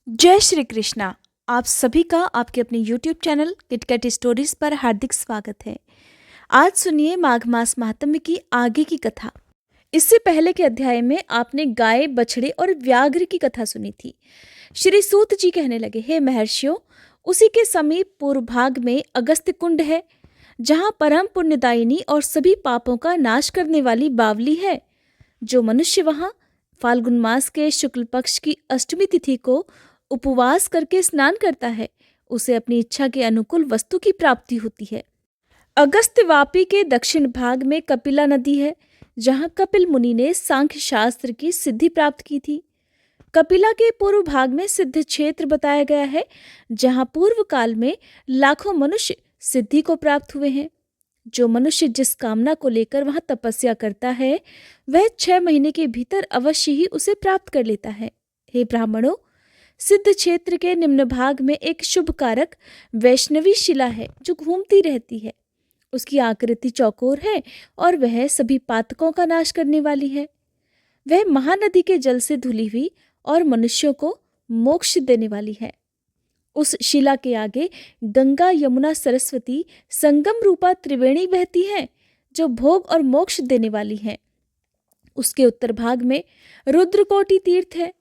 जय श्री कृष्णा। आप सभी का आपके अपने YouTube चैनल किटकैट स्टोरीज पर हार्दिक स्वागत है। आज सुनिए माघ मास महात्म्य की आगे की कथा। इससे पहले के अध्याय में आपने गाय, बछड़े और व्याघ्र की कथा सुनी थी। श्री सूत जी कहने लगे, हे महर्षियों, उसी के समीप पूर्व भाग में अगस्त्य कुंड है, जहाँ परम पुण्यदायिनी और सभी पापों का नाश करने वाली बावली है। जो मनुष्य वहाँ फाल्गुन मास के शुक्ल पक्ष की अष्टमी तिथि को उपवास करके स्नान करता है, उसे अपनी इच्छा के अनुकूल वस्तु की प्राप्ति होती है। अगस्त्य वापी के दक्षिण भाग में कपिला नदी है, जहाँ कपिल मुनि ने सांख्य शास्त्र की सिद्धि प्राप्त की थी। कपिला के पूर्व भाग में सिद्ध क्षेत्र बताया गया है, जहाँ पूर्व काल में लाखों मनुष्य सिद्धि को प्राप्त हुए हैं। जो मनुष्य जिस कामना को लेकर वहां तपस्या करता है, वह 6 महीने के भीतर अवश्य ही उसे प्राप्त कर लेता है। हे ब्राह्मणों, सिद्ध क्षेत्र के निम्न भाग में एक शुभ कारक वैष्णवी शिला है, जो घूमती रहती है। उसकी आकृति चौकोर है और वह सभी पातकों का नाश करने वाली है। वह महानदी के जल से धुली हुई और मनुष्यों को मोक्ष देने वाली है। उस शिला के आगे गंगा, यमुना, सरस्वती संगम रूपा त्रिवेणी बहती है, जो भोग और मोक्ष देने वाली है। उसके उत्तर भाग में रुद्रकोटि तीर्थ है,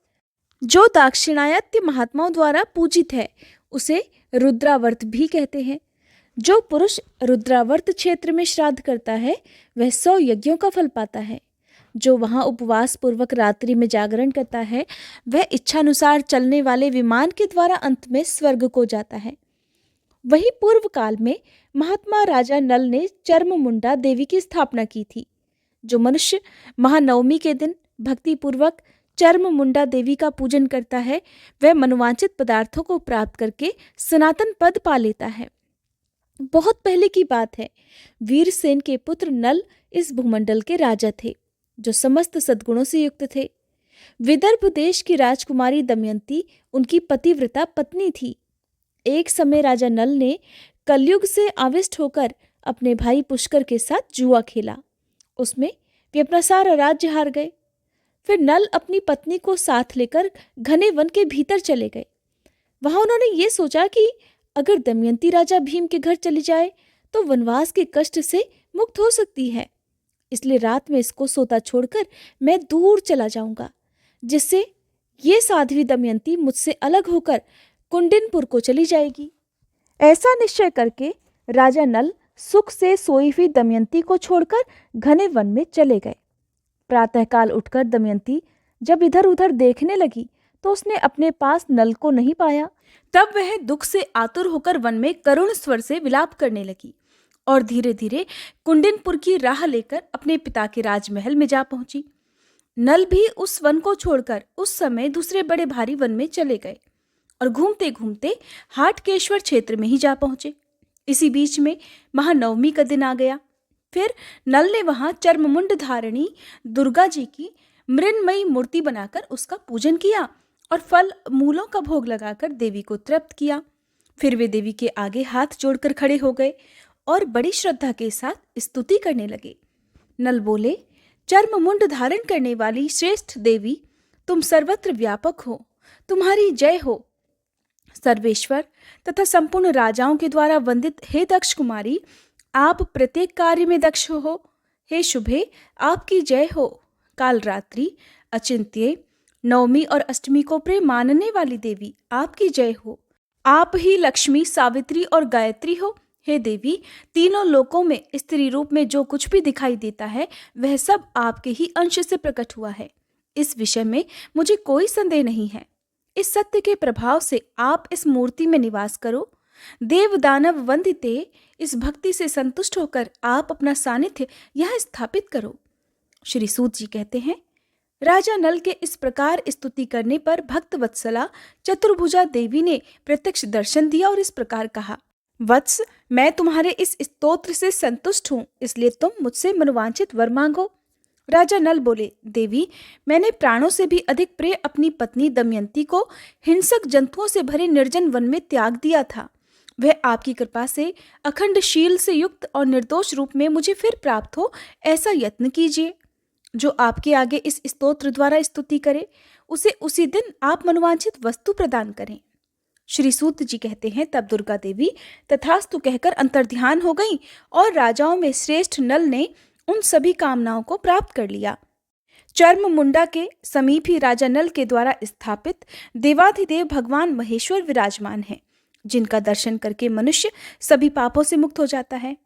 जो दाक्षिणात्य महात्माओं द्वारा पूजित है। उसे रुद्रावर्त भी कहते हैं। जो पुरुष रुद्रावर्त क्षेत्र में श्राद्ध करता है, वह 100 यज्ञों का फल पाता है। जो वहां उपवास पूर्वक रात्रि में जागरण करता है, वह इच्छानुसार चलने वाले विमान के द्वारा अंत में स्वर्ग को जाता है। वही पूर्व काल में महात्मा राजा नल ने चर्ममुंडा देवी की स्थापना की थी। जो मनुष्य महानवमी के दिन भक्ति पूर्वक चर्ममुंडा देवी का पूजन करता है, वह मनोवांछित पदार्थों को प्राप्त करके सनातन पद पा लेता है। बहुत पहले की बात है, वीरसेन के पुत्र नल इस भूमंडल के राजा थे, जो समस्त सद्गुणों से युक्त थे। विदर्भ देश की राजकुमारी दमयंती उनकी पतिव्रता पत्नी थी। एक समय राजा नल ने कलयुग से आविष्ट होकर अपने भाई पुष्कर के साथ जुआ खेला। उसमें वे अपना सारा राज्य हार गए। फिर नल अपनी पत्नी को साथ लेकर घने वन के भीतर चले गए। वहां उन्होंने ये सोचा कि अगर दमयंती राजा भीम के घर चली जाए तो वनवास के कष्ट से मुक्त हो सकती है। इसलिए रात में इसको सोता छोड़कर मैं दूर चला जाऊंगा, जिससे ये साध्वी दमयंती मुझसे अलग होकर कुंडिनपुर को चली जाएगी। ऐसा निश्चय करके राजा नल सुख से सोई हुई दमयंती को छोड़कर घने वन में चले गए। प्रातःकाल उठकर दमयंती जब इधर उधर देखने लगी तो उसने अपने पास नल को नहीं पाया। तब वह दुख से आतुर होकर वन में करुण स्वर से विलाप करने लगी और धीरे धीरे कुंडिनपुर की राह लेकर अपने पिता के राजमहल में जा पहुंची। नल भी उस वन को छोड़कर उस समय दूसरे बड़े भारी वन में चले गए और घूमते घूमते हाटकेश्वर क्षेत्र में ही जा पहुंचे। इसी बीच में महानवमी का दिन आ गया। फिर नल ने वहां चर्ममुंड धारिणी दुर्गा जी की मृन्मयी मूर्ति बनाकर उसका पूजन किया और फल मूलों का भोग लगाकर देवी को तृप्त किया। फिर वे देवी के आगे हाथ जोड़कर खड़े हो गए और बड़ी श्रद्धा के साथ स्तुति करने लगे। नल बोले, चर्ममुंड धारण करने वाली श्रेष्ठ देवी, तुम सर्वत्र व्यापक हो, तुम्हारी जय हो। सर्वेश्वर तथा संपूर्ण राजाओं के द्वारा वंदित हे दक्ष कुमारी, आप प्रत्येक कार्य में दक्ष हो। हे शुभे, आपकी जय हो। काल रात्रि, अचिंत्य, नवमी और अष्टमी को प्रिय मानने वाली देवी, आपकी जय हो। आप ही लक्ष्मी, सावित्री और गायत्री हो। हे देवी, तीनों लोकों में स्त्री रूप में जो कुछ भी दिखाई देता है, वह सब आपके ही अंश से प्रकट हुआ है। इस विषय में मुझे कोई संदेह नहीं है। इस सत्य के प्रभाव से आप इस मूर्ति में निवास करो। देव दानव वंदिते, इस भक्ति से संतुष्ट होकर आप अपना सानिध्य यहाँ स्थापित करो। श्री सूत जी कहते हैं, राजा नल के इस प्रकार स्तुति करने पर भक्त वत्सला चतुर्भुजा देवी ने प्रत्यक्ष दर्शन दिया और इस प्रकार कहा, वत्स, मैं तुम्हारे इस स्तोत्र से संतुष्ट हूँ, इसलिए तुम मुझसे मनोवांछित वर मांगो। राजा नल बोले, देवी, मैंने प्राणों से भी अधिक प्रिय अपनी पत्नी दमयंती को हिंसक जंतुओं से भरे निर्जन वन में त्याग दिया था। वह आपकी कृपा से अखंड शील से युक्त और निर्दोष रूप में मुझे फिर प्राप्त हो, ऐसा यत्न कीजिए। जो आपके आगे इस स्तोत्र द्वारा स्तुति करे, उसे उसी दिन आप मनोवांछित वस्तु प्रदान करें। श्री सूत जी कहते हैं, तब दुर्गा देवी तथास्तु कहकर अंतर्ध्यान हो गई और राजाओं में श्रेष्ठ नल ने उन सभी कामनाओं को प्राप्त कर लिया। चर्म मुंडा के समीप ही राजा नल के द्वारा स्थापित देवाधिदेव भगवान महेश्वर विराजमान हैं, जिनका दर्शन करके मनुष्य सभी पापों से मुक्त हो जाता है।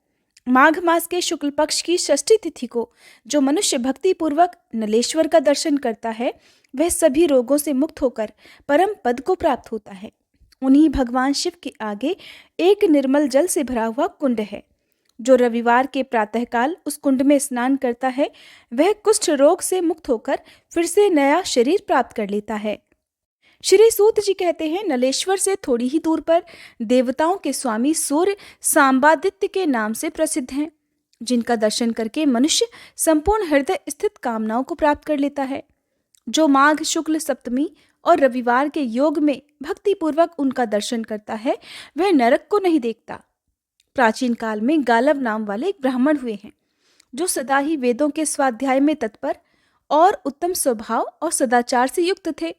माघ मास के शुक्ल पक्ष की षष्ठी तिथि को जो मनुष्य भक्ति पूर्वक नलेश्वर का दर्शन करता है, वह सभी रोगों से मुक्त होकर परम पद को प्राप्त होता है। उन्हीं भगवान शिव के आगे एक निर्मल जल से भरा हुआ कुंड है। जो रविवार के प्रातःकाल उस कुंड में स्नान करता है, वह कुष्ठ रोग से मुक्त होकर फिर से नया शरीर प्राप्त कर लेता है। श्री सूत जी कहते हैं, नलेश्वर से थोड़ी ही दूर पर देवताओं के स्वामी सूर्य सांबादित्य के नाम से प्रसिद्ध हैं, जिनका दर्शन करके मनुष्य संपूर्ण हृदय स्थित कामनाओं को प्राप्त कर लेता है। जो माघ शुक्ल सप्तमी और रविवार के योग में भक्ति पूर्वक उनका दर्शन करता है, वह नरक को नहीं देखता। प्राचीन काल में गालव नाम वाले एक ब्राह्मण हुए हैं, जो सदा ही वेदों के स्वाध्याय में तत्पर और उत्तम स्वभाव और सदाचार से युक्त थे।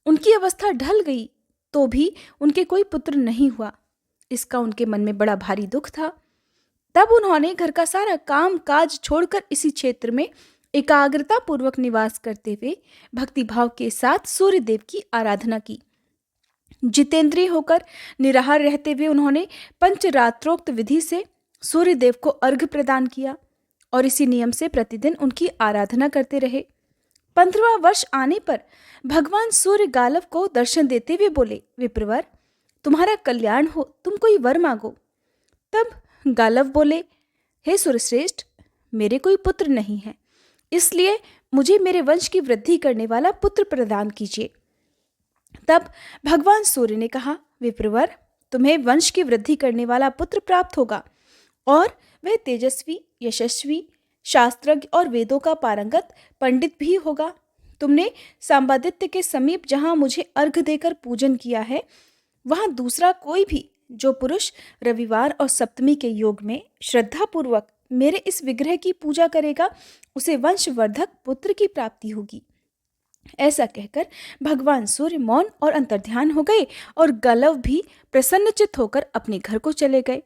उनकी अवस्था ढल गई तो भी उनके कोई पुत्र नहीं हुआ। इसका उनके मन में बड़ा भारी दुख था। तब उन्होंने घर का सारा काम काज छोड़कर इसी क्षेत्र में एकाग्रता पूर्वक निवास करते हुए भक्तिभाव के साथ सूर्य देव की आराधना की। जितेंद्रिय होकर निराहार रहते हुए उन्होंने पंचरात्रोक्त विधि से सूर्य देव को अर्घ्य प्रदान किया और इसी नियम से प्रतिदिन उनकी आराधना करते रहे। 15वां वर्ष आने पर भगवान सूर्य गालव को दर्शन देते हुए बोले, विप्रवर, तुम्हारा कल्याण हो, तुम कोई वर मांगो। तब गालव बोले, हे सूर्यश्रेष्ठ, मेरे कोई पुत्र नहीं है, इसलिए मुझे मेरे वंश की वृद्धि करने वाला पुत्र प्रदान कीजिए। तब भगवान सूर्य ने कहा, विप्रवर, तुम्हें वंश की वृद्धि करने वाला पुत्र प्राप्त होगा और वह तेजस्वी, यशस्वी, शास्त्रज्ञ और वेदों का पारंगत पंडित भी होगा। तुमने सांबादित्य के समीप जहां मुझे अर्घ्य देकर पूजन किया है, वहां दूसरा कोई भी जो पुरुष रविवार और सप्तमी के योग में श्रद्धापूर्वक मेरे इस विग्रह की पूजा करेगा, उसे वंशवर्धक पुत्र की प्राप्ति होगी। ऐसा कहकर भगवान सूर्य मौन और अंतर्ध्यान हो गए और गालव भी प्रसन्नचित्त होकर अपने घर को चले गए।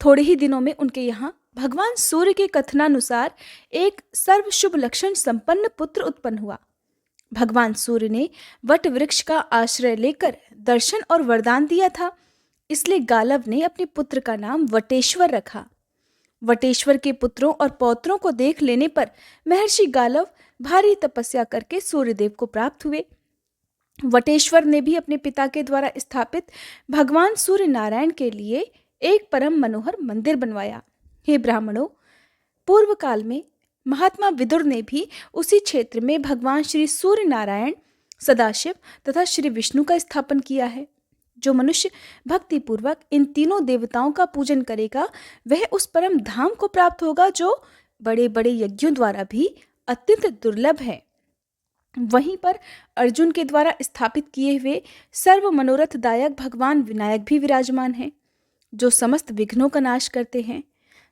थोड़े ही दिनों में उनके यहाँ भगवान सूर्य के कथनानुसार एक सर्व शुभ लक्षण संपन्न पुत्र उत्पन्न हुआ। भगवान सूर्य ने वट वृक्ष का आश्रय लेकर दर्शन और वरदान दिया था, इसलिए गालव ने अपने पुत्र का नाम वटेश्वर रखा। वटेश्वर के पुत्रों और पौत्रों को देख लेने पर महर्षि गालव भारी तपस्या करके सूर्यदेव को प्राप्त हुए। वटेश्वर ने भी अपने पिता के द्वारा स्थापित भगवान सूर्य नारायण के लिए एक परम मनोहर मंदिर बनवाया। हे ब्राह्मणों, पूर्व काल में महात्मा विदुर ने भी उसी क्षेत्र में भगवान श्री सूर्य नारायण, सदाशिव तथा श्री विष्णु का स्थापन किया है। जो मनुष्य भक्ति पूर्वक इन तीनों देवताओं का पूजन करेगा, वह उस परम धाम को प्राप्त होगा जो बड़े बड़े यज्ञों द्वारा भी अत्यंत दुर्लभ है। वहीं पर अर्जुन के द्वारा स्थापित किए हुए सर्व मनोरथदायक भगवान विनायक भी विराजमान हैं, जो समस्त विघ्नों का नाश करते हैं।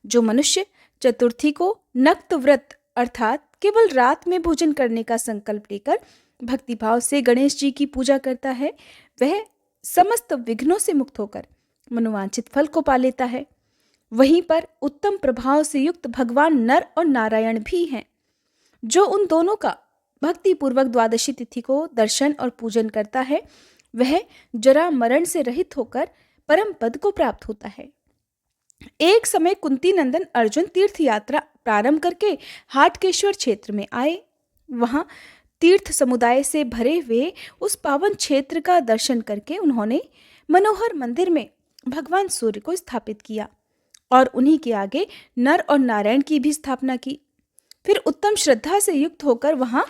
जो मनुष्य चतुर्थी को नक्त व्रत अर्थात केवल रात में भोजन करने का संकल्प लेकर भक्तिभाव से गणेश जी की पूजा करता है, वह समस्त विघ्नों से मुक्त होकर मनोवांछित फल को पा लेता है। वहीं पर उत्तम प्रभाव से युक्त भगवान नर और नारायण भी हैं। जो उन दोनों का भक्ति पूर्वक द्वादशी तिथि को दर्शन और पूजन करता है, वह जरा मरण से रहित होकर परम पद को प्राप्त होता है। एक समय कुंती नंदन अर्जुन तीर्थ यात्रा प्रारंभ करके हाटकेश्वर क्षेत्र में आए। वहां तीर्थ समुदाय से भरे हुए उस पावन क्षेत्र का दर्शन करके उन्होंने मनोहर मंदिर में भगवान सूर्य को स्थापित किया और उन्हीं के आगे नर और नारायण की भी स्थापना की। फिर उत्तम श्रद्धा से युक्त होकर वहां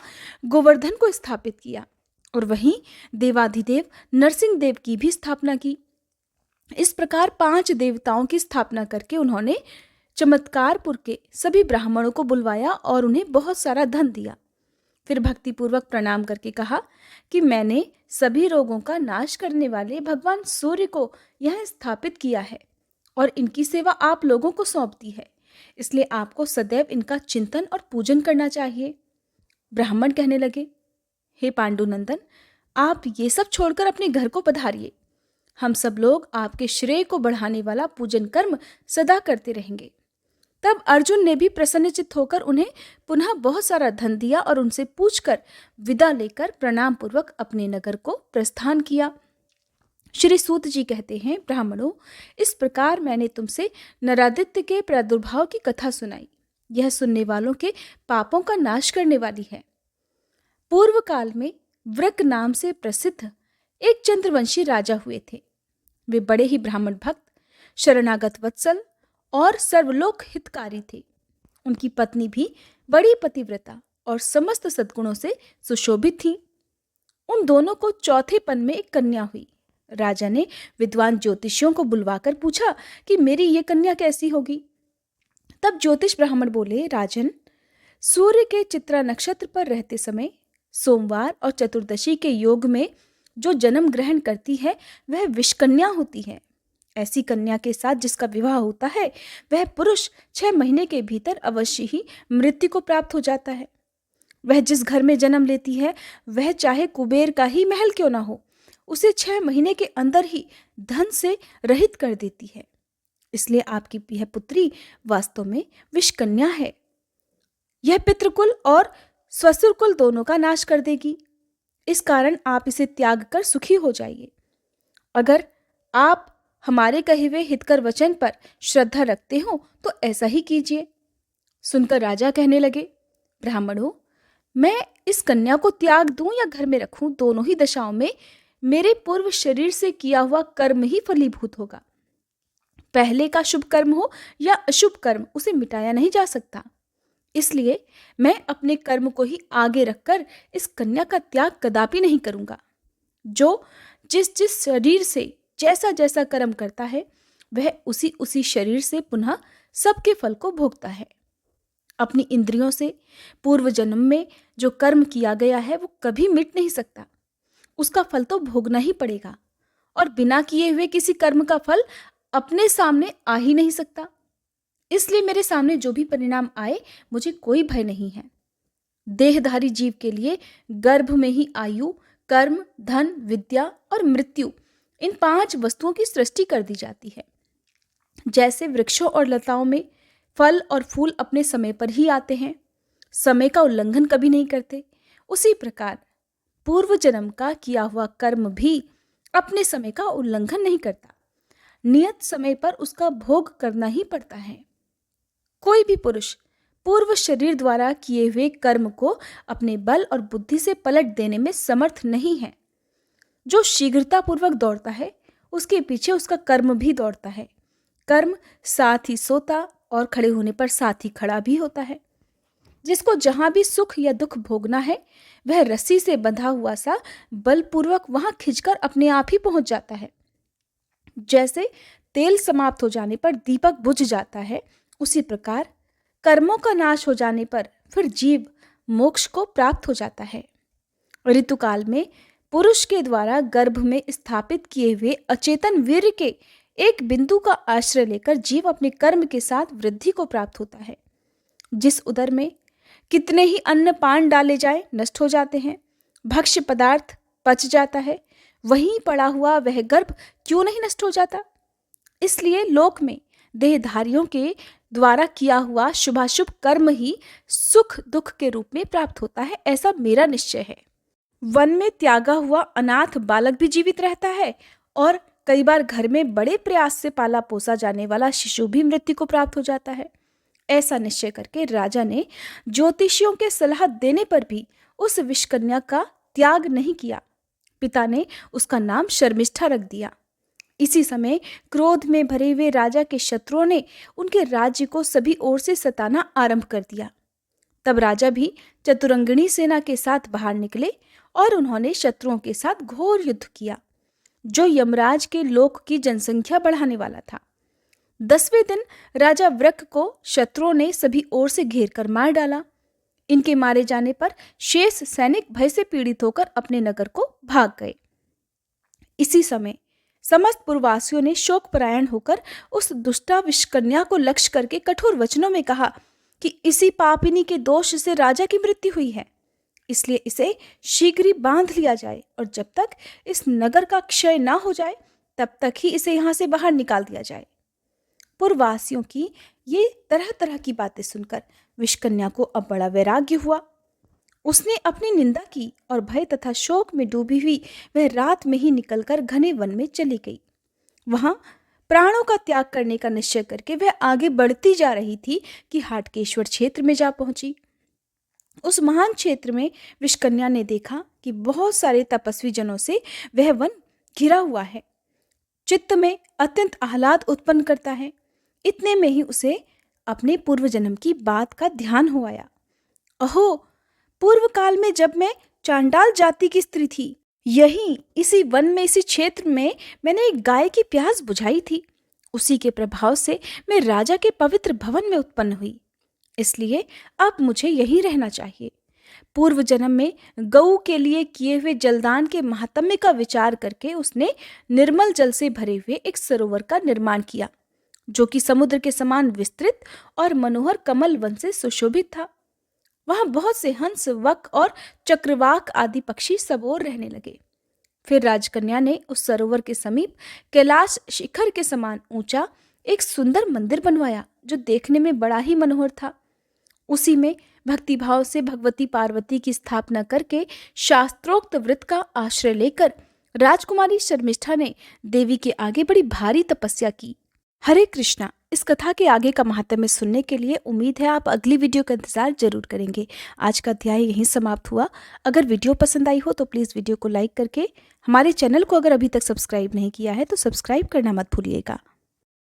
गोवर्धन को स्थापित किया और वहीं देवाधिदेव नरसिंह देव की भी स्थापना की। इस प्रकार 5 देवताओं की स्थापना करके उन्होंने चमत्कारपुर के सभी ब्राह्मणों को बुलवाया और उन्हें बहुत सारा धन दिया। फिर भक्तिपूर्वक प्रणाम करके कहा कि मैंने सभी रोगों का नाश करने वाले भगवान सूर्य को यह स्थापित किया है और इनकी सेवा आप लोगों को सौंप दी है, इसलिए आपको सदैव इनका चिंतन और पूजन करना चाहिए। ब्राह्मण कहने लगे, हे पांडुनंदन, आप ये सब छोड़कर अपने घर को पधारिए। हम सब लोग आपके श्रेय को बढ़ाने वाला पूजन कर्म सदा करते रहेंगे। तब अर्जुन ने भी प्रसन्नचित्त होकर उन्हें पुनः बहुत सारा धन दिया और उनसे पूछकर विदा लेकर प्रणाम पूर्वक अपने नगर को प्रस्थान किया। श्री सूत जी कहते हैं, ब्राह्मणों, इस प्रकार मैंने तुमसे नरादित्य के प्रादुर्भाव की कथा सुनाई। यह सुनने वालों के पापों का नाश करने वाली है। पूर्व काल में वृक नाम से प्रसिद्ध एक चंद्रवंशी राजा हुए थे। वे बड़े ही ब्राह्मण भक्त, शरणागत वत्सल और सर्वलोक हितकारी थे। उनकी पत्नी भी बड़ी पतिव्रता और समस्त सद्गुणों से सुशोभित थी। उन दोनों को चौथे पन में एक कन्या हुई। राजा ने विद्वान ज्योतिषियों को बुलवाकर पूछा कि मेरी ये कन्या कैसी होगी। तब ज्योतिष ब्राह्मण बोले, राजन, सूर्य के चित्रा नक्षत्र पर रहते समय सोमवार और चतुर्दशी के योग में जो जन्म ग्रहण करती है वह विषकन्या होती है। ऐसी कन्या के साथ जिसका विवाह होता है वह पुरुष 6 महीने के भीतर अवश्य ही मृत्यु को प्राप्त हो जाता है। वह जिस घर में जन्म लेती है वह चाहे कुबेर का ही महल क्यों ना हो, उसे 6 महीने के अंदर ही धन से रहित कर देती है। इसलिए आपकी यह पुत्री वास्तव में विषकन्या है। यह पितृकुल और स्वसुरकुल दोनों का नाश कर देगी। इस कारण आप इसे त्याग कर सुखी हो जाइए। अगर आप हमारे कहे हुए हितकर वचन पर श्रद्धा रखते हो तो ऐसा ही कीजिए। सुनकर राजा कहने लगे, ब्राह्मणों, मैं इस कन्या को त्याग दूं या घर में रखूं, दोनों ही दशाओं में मेरे पूर्व शरीर से किया हुआ कर्म ही फलीभूत होगा। पहले का शुभ कर्म हो या अशुभ कर्म, उसे मिटाया नहीं जा सकता। इसलिए मैं अपने कर्म को ही आगे रखकर इस कन्या का त्याग कदापि नहीं करूंगा। जो जिस जिस शरीर से जैसा जैसा कर्म करता है वह उसी उसी शरीर से पुनः सबके फल को भोगता है। अपनी इंद्रियों से पूर्व जन्म में जो कर्म किया गया है वो कभी मिट नहीं सकता। उसका फल तो भोगना ही पड़ेगा और बिना किए हुए किसी कर्म का फल अपने सामने आ ही नहीं सकता। इसलिए मेरे सामने जो भी परिणाम आए मुझे कोई भय नहीं है। देहधारी जीव के लिए गर्भ में ही आयु, कर्म, धन, विद्या और मृत्यु, इन 5 वस्तुओं की सृष्टि कर दी जाती है। जैसे वृक्षों और लताओं में फल और फूल अपने समय पर ही आते हैं, समय का उल्लंघन कभी नहीं करते, उसी प्रकार पूर्व जन्म का किया हुआ कर्म भी अपने समय का उल्लंघन नहीं करता। नियत समय पर उसका भोग करना ही पड़ता है। कोई भी पुरुष पूर्व शरीर द्वारा किए हुए कर्म को अपने बल और बुद्धि से पलट देने में समर्थ नहीं है। जो शीघ्रता पूर्वक दौड़ता है उसके पीछे उसका कर्म भी दौड़ता है। कर्म साथ ही सोता और खड़े होने पर साथ ही खड़ा भी होता है। जिसको जहां भी सुख या दुख भोगना है वह रस्सी से बंधा हुआ सा बलपूर्वक वहां खिंचकर अपने आप ही पहुंच जाता है। जैसे तेल समाप्त हो जाने पर दीपक बुझ जाता है, उसी प्रकार कर्मों का नाश हो जाने पर फिर जीव मोक्ष को प्राप्त हो जाता है। ऋतुकाल में पुरुष के द्वारा गर्भ में स्थापित किए हुए अचेतन वीर्य के एक बिंदु का आश्रय लेकर जीव अपने कर्म के साथ वृद्धि को प्राप्त होता है। जिस उदर में कितने ही अन्न पान डाले जाए नष्ट हो जाते हैं, भक्ष्य पदार्थ पच जाता है, वहीं पड़ा हुआ वह गर्भ क्यों नहीं नष्ट हो जाता। इसलिए लोक में देहधारियों के द्वारा किया हुआ शुभाशुभ कर्म ही सुख दुख के रूप में प्राप्त होता है, ऐसा मेरा निश्चय है। वन में त्यागा हुआ अनाथ बालक भी जीवित रहता है और कई बार घर में बड़े प्रयास से पाला पोसा जाने वाला शिशु भी मृत्यु को प्राप्त हो जाता है। ऐसा निश्चय करके राजा ने ज्योतिषियों के सलाह देने पर भी उस विषकन्या का त्याग नहीं किया। पिता ने उसका नाम शर्मिष्ठा रख दिया। इसी समय क्रोध में भरे हुए राजा के शत्रुओं ने उनके राज्य को सभी ओर से सताना आरंभ कर दिया। तब राजा भी चतुरंगिणी सेना के साथ बाहर निकले और उन्होंने शत्रुओं के साथ घोर युद्ध किया, जो यमराज के लोक की जनसंख्या बढ़ाने वाला था। 10वें दिन राजा वृक को शत्रुओं ने सभी ओर से घेर कर मार डाला। इनके मारे जाने पर शेष सैनिक भय से पीड़ित होकर अपने नगर को भाग गए। इसी समय समस्त पुरवासियों ने शोकपरायण होकर उस दुष्टा विषकन्या को लक्ष्य करके कठोर वचनों में कहा कि इसी पापिनी के दोष से राजा की मृत्यु हुई है। इसलिए इसे शीघ्र ही बांध लिया जाए और जब तक इस नगर का क्षय ना हो जाए तब तक ही इसे यहाँ से बाहर निकाल दिया जाए। पुरवासियों की ये तरह तरह की बातें सुनकर विषकन्या को अब बड़ा वैराग्य हुआ। उसने अपनी निंदा की और भय तथा शोक में डूबी हुई वह रात में ही निकलकर घने वन में चली गई। वहां प्राणों का त्याग करने का निश्चय करके वह आगे बढ़ती जा रही थी कि हाटकेश्वर क्षेत्र में जा पहुंची। उस महान क्षेत्र में विषकन्या ने देखा कि बहुत सारे तपस्वी जनों से वह वन घिरा हुआ है। चित्त में अत्यंत आह्लाद उत्पन्न करता है। इतने में ही उसे अपने पूर्व जन्म की बात का ध्यान हो आया। अहो, पूर्व काल में जब मैं चांडाल जाति की स्त्री थी, यही इसी वन में, इसी क्षेत्र में मैंने एक गाय की प्यास बुझाई थी। उसी के प्रभाव से मैं राजा के पवित्र भवन में उत्पन्न हुई, इसलिए अब मुझे यहीं रहना चाहिए। पूर्व जन्म में गऊ के लिए किए हुए जलदान के महात्म्य का विचार करके उसने निर्मल जल से भरे हुए एक सरोवर का निर्माण किया, जो कि समुद्र के समान विस्तृत और मनोहर कमल वन से सुशोभित था। वहां बहुत से हंस, वक और चक्रवाक आदि पक्षी सब ओर रहने लगे। फिर राजकन्या ने उस सरोवर के समीप कैलाश शिखर के समान ऊंचा एक सुंदर मंदिर बनवाया, जो देखने में बड़ा ही मनोहर था। उसी में भक्तिभाव से भगवती पार्वती की स्थापना करके शास्त्रोक्त व्रत का आश्रय लेकर राजकुमारी शर्मिष्ठा ने देवी के आगे बड़ी भारी तपस्या की। हरे कृष्णा। इस कथा के आगे का महात्म्य सुनने के लिए उम्मीद है आप अगली वीडियो का इंतजार जरूर करेंगे। आज का अध्याय यहीं समाप्त हुआ। अगर वीडियो पसंद आई हो तो प्लीज़ वीडियो को लाइक करके हमारे चैनल को अगर अभी तक सब्सक्राइब नहीं किया है तो सब्सक्राइब करना मत भूलिएगा।